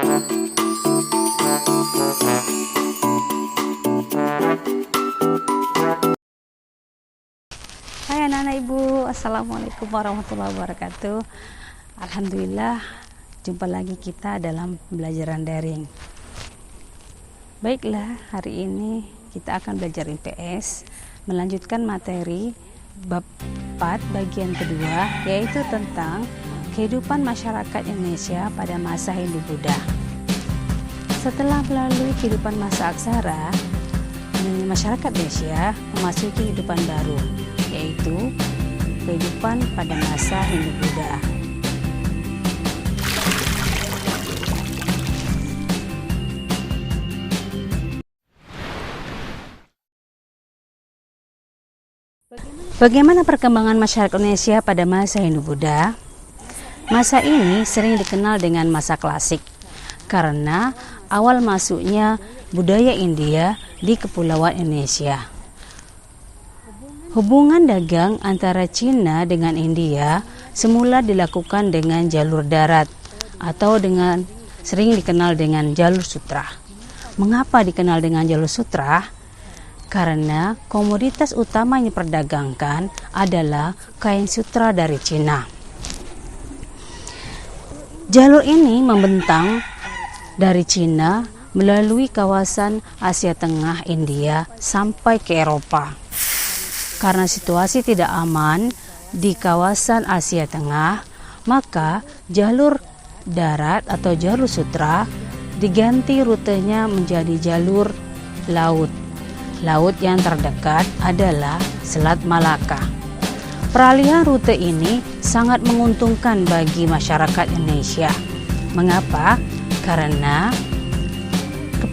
Hai anak-anak ibu, assalamualaikum warahmatullahi wabarakatuh. Alhamdulillah, jumpa lagi kita dalam pembelajaran daring. Baiklah, hari ini kita akan belajar IPS, melanjutkan materi bab 4 bagian kedua, yaitu tentang kehidupan masyarakat Indonesia pada masa Hindu-Buddha. Setelah melalui kehidupan masa aksara, masyarakat Indonesia memasuki kehidupan baru, yaitu kehidupan pada masa Hindu-Buddha. Bagaimana perkembangan masyarakat Indonesia pada masa Hindu-Buddha? Masa ini sering dikenal dengan masa klasik, karena awal masuknya budaya India di Kepulauan Indonesia. Hubungan dagang antara Cina dengan India semula dilakukan dengan jalur darat atau dengan sering dikenal dengan jalur sutra. Mengapa dikenal dengan jalur sutra? Karena komoditas utama yang diperdagangkan adalah kain sutra dari Cina. Jalur ini membentang dari Cina melalui kawasan Asia Tengah, India sampai ke Eropa. Karena situasi tidak aman di kawasan Asia Tengah, maka jalur darat atau jalur sutra diganti rutenya menjadi jalur laut. Laut yang terdekat adalah Selat Malaka. Peralihan rute ini sangat menguntungkan bagi masyarakat Indonesia. Mengapa? Karena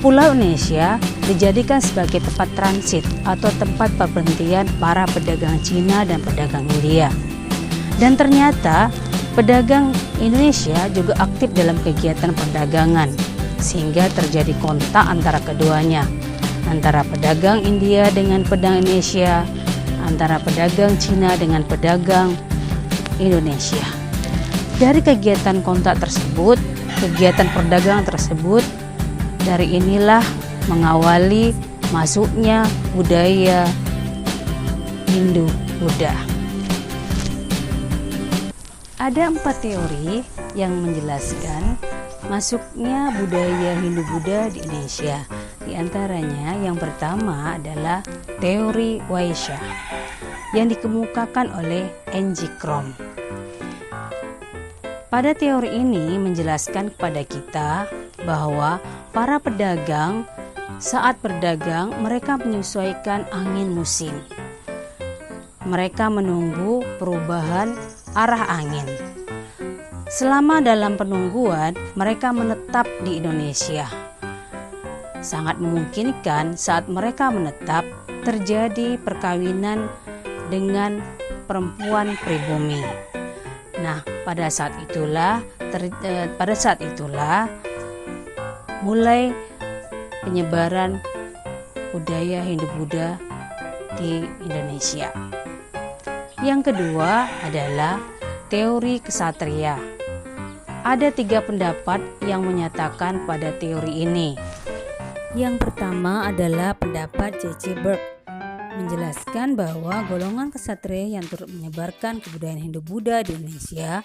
Pulau Indonesia dijadikan sebagai tempat transit atau tempat perberhentian para pedagang Cina dan pedagang India. Dan ternyata pedagang Indonesia juga aktif dalam kegiatan perdagangan, sehingga terjadi kontak antara keduanya, antara pedagang India dengan pedagang Indonesia, antara pedagang Cina dengan pedagang Indonesia. Dari kegiatan kontak tersebut, kegiatan perdagangan tersebut, dari inilah mengawali masuknya budaya Hindu-Buddha. Ada 4 teori yang menjelaskan masuknya budaya Hindu-Buddha di Indonesia. Di antaranya yang pertama adalah teori Waisya yang dikemukakan oleh N.G. Krom. Pada teori ini menjelaskan kepada kita bahwa para pedagang saat berdagang mereka menyesuaikan angin musim. Mereka menunggu perubahan arah angin. Selama dalam penungguan mereka menetap di Indonesia. Sangat memungkinkan saat mereka menetap terjadi perkawinan dengan perempuan pribumi. Nah, pada saat itulah mulai penyebaran budaya Hindu-Buddha di Indonesia. Yang kedua adalah teori kesatria. Ada 3 pendapat yang menyatakan pada teori ini. Yang pertama adalah pendapat C.C. Burke, menjelaskan bahwa golongan kesatria yang turut menyebarkan kebudayaan Hindu-Buddha di Indonesia.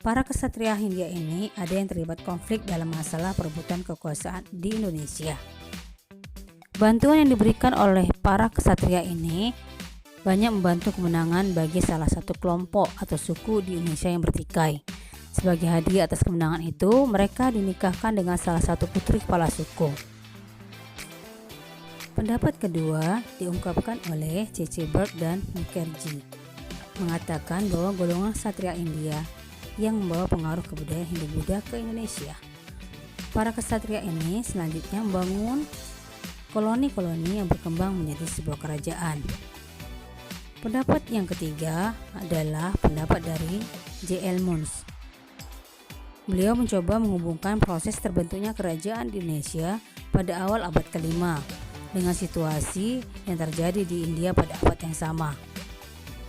Para kesatria Hindia ini ada yang terlibat konflik dalam masalah perebutan kekuasaan di Indonesia. Bantuan yang diberikan oleh para kesatria ini banyak membantu kemenangan bagi salah satu kelompok atau suku di Indonesia yang bertikai. Sebagai hadiah atas kemenangan itu, mereka dinikahkan dengan salah satu putri kepala suku. Pendapat kedua diungkapkan oleh C.C. Burke dan Mukherjee, mengatakan bahwa golongan kesatria India yang membawa pengaruh kebudayaan Hindu-Buddha ke Indonesia. Para kesatria ini selanjutnya membangun koloni-koloni yang berkembang menjadi sebuah kerajaan. Pendapat yang ketiga adalah pendapat dari J.L. Muns. Beliau mencoba menghubungkan proses terbentuknya kerajaan di Indonesia pada awal abad ke-5 dengan situasi yang terjadi di India pada abad yang sama.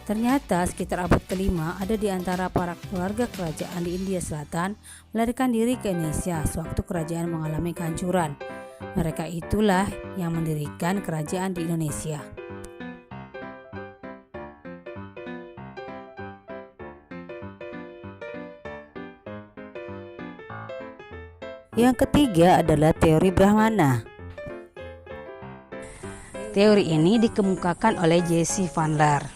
Ternyata sekitar abad ke-5 ada di antara para keluarga kerajaan di India Selatan melarikan diri ke Indonesia sewaktu kerajaan mengalami kehancuran. Mereka itulah yang mendirikan kerajaan di Indonesia. Yang ketiga adalah teori Brahmana. Teori ini dikemukakan oleh Jesse Van Laer.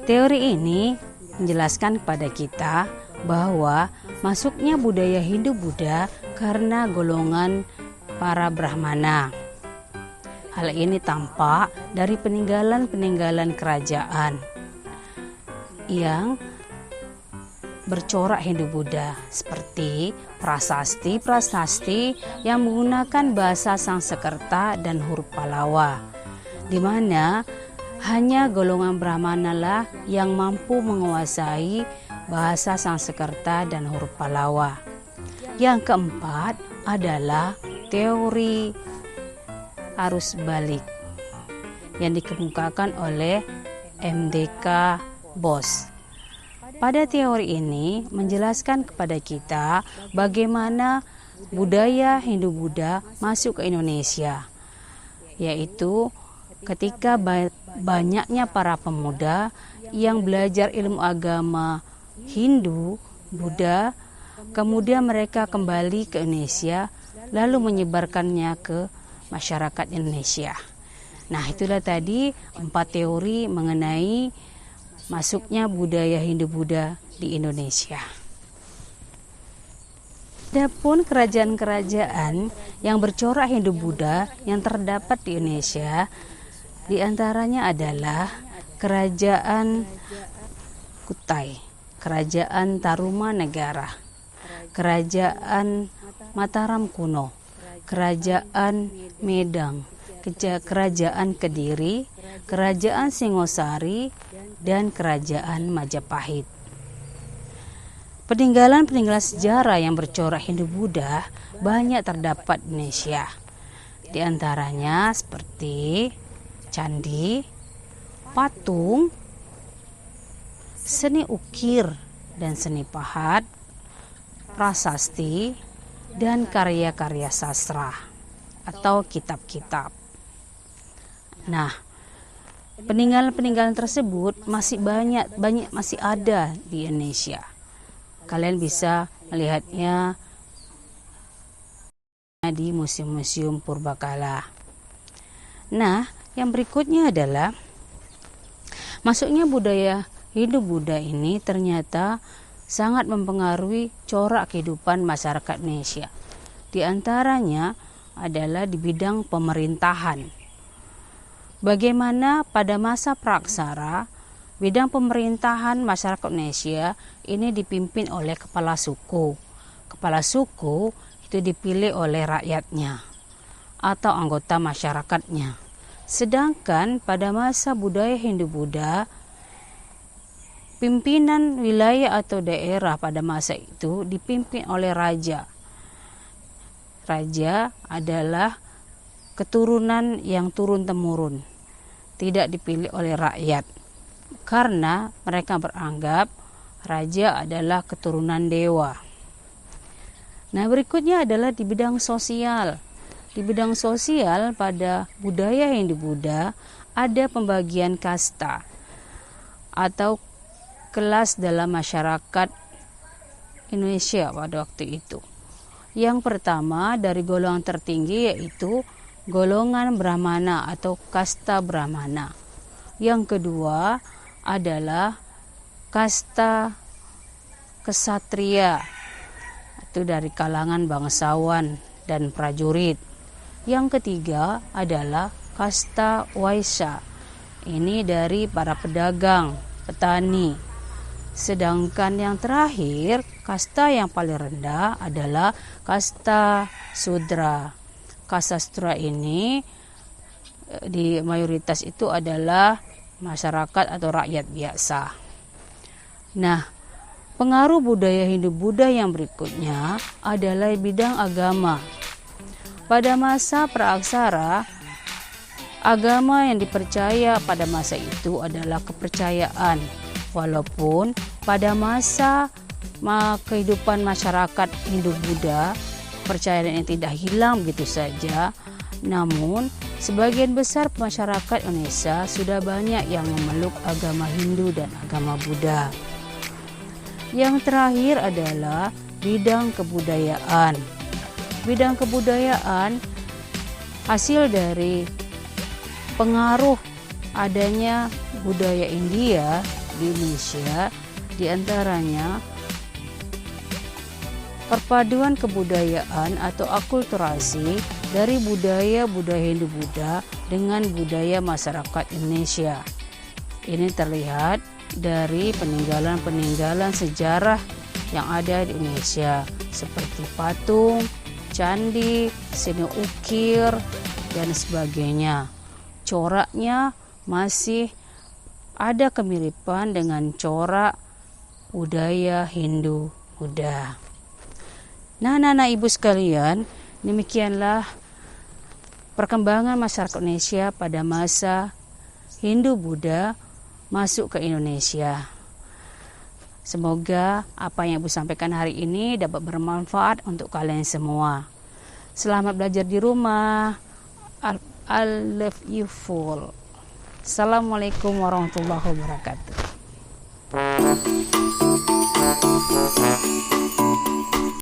Teori ini menjelaskan kepada kita bahwa masuknya budaya Hindu-Buddha karena golongan para Brahmana. Hal ini tampak dari peninggalan-peninggalan kerajaan yang bercorak Hindu-Buddha seperti prasasti yang menggunakan bahasa Sanskerta dan huruf Pallawa, di mana hanya golongan Brahmana lah yang mampu menguasai bahasa Sanskerta dan huruf Pallawa. Yang keempat adalah teori arus balik yang dikemukakan oleh M.D.K. Bose. Pada teori ini menjelaskan kepada kita bagaimana budaya Hindu-Buddha masuk ke Indonesia, yaitu ketika banyaknya para pemuda yang belajar ilmu agama Hindu, Buddha, kemudian mereka kembali ke Indonesia lalu menyebarkannya ke masyarakat Indonesia. Nah, itulah tadi 4 teori mengenai masuknya budaya Hindu-Buddha di Indonesia. Adapun kerajaan-kerajaan yang bercorak Hindu-Buddha yang terdapat di Indonesia, di antaranya adalah Kerajaan Kutai, Kerajaan Tarumanegara, Kerajaan Mataram Kuno, Kerajaan Medang, Kerajaan Kediri, Kerajaan Singosari, dan Kerajaan Majapahit. Peninggalan-peninggalan sejarah yang bercorak Hindu-Buddha banyak terdapat di Indonesia. Di antaranya seperti candi, patung, seni ukir dan seni pahat, prasasti, dan karya-karya sastra atau kitab-kitab. Nah, peninggalan-peninggalan tersebut masih banyak masih ada di Indonesia. Kalian bisa melihatnya di museum-museum purbakala. Nah, yang berikutnya adalah masuknya budaya Hindu-Buddha ini ternyata sangat mempengaruhi corak kehidupan masyarakat Indonesia. Di antaranya adalah di bidang pemerintahan. Bagaimana pada masa praksara, bidang pemerintahan masyarakat Indonesia ini dipimpin oleh kepala suku. Kepala suku itu dipilih oleh rakyatnya atau anggota masyarakatnya. Sedangkan pada masa budaya Hindu-Buddha, pimpinan wilayah atau daerah pada masa itu dipimpin oleh raja. Raja adalah keturunan yang turun-temurun, tidak dipilih oleh rakyat, karena mereka beranggap raja adalah keturunan dewa. Nah, berikutnya adalah di bidang sosial. Di bidang sosial pada budaya Hindu-Buddha ada pembagian kasta atau kelas dalam masyarakat Indonesia pada waktu itu. Yang pertama dari golongan tertinggi yaitu golongan Brahmana atau kasta Brahmana. Yang kedua adalah kasta kesatria, itu dari kalangan bangsawan dan prajurit. Yang ketiga adalah kasta Waisya, ini dari para pedagang, petani. Sedangkan yang terakhir, kasta yang paling rendah adalah kasta Sudra. Kasta Sudra ini di mayoritas itu adalah masyarakat atau rakyat biasa. Nah, pengaruh budaya Hindu-Buddha yang berikutnya adalah bidang agama. Pada masa praaksara, Agama yang dipercaya pada masa itu adalah kepercayaan, walaupun pada masa kehidupan masyarakat Hindu-Buddha, kepercayaan yang tidak hilang begitu saja. Namun, sebagian besar masyarakat Indonesia sudah banyak yang memeluk agama Hindu dan agama Buddha. Yang terakhir adalah bidang kebudayaan. Bidang kebudayaan hasil dari pengaruh adanya budaya India di Indonesia, diantaranya perpaduan kebudayaan atau akulturasi dari budaya Hindu-Buddha dengan budaya masyarakat Indonesia. Ini terlihat dari peninggalan-peninggalan sejarah yang ada di Indonesia seperti patung, candi, seni ukir, dan sebagainya. Coraknya masih ada kemiripan dengan corak budaya Hindu-Buddha. Nah, anak-anak ibu sekalian, demikianlah perkembangan masyarakat Indonesia pada masa Hindu-Buddha masuk ke Indonesia. Semoga apa yang ibu sampaikan hari ini dapat bermanfaat untuk kalian semua. Selamat belajar di rumah. I love you full. Assalamualaikum warahmatullahi wabarakatuh.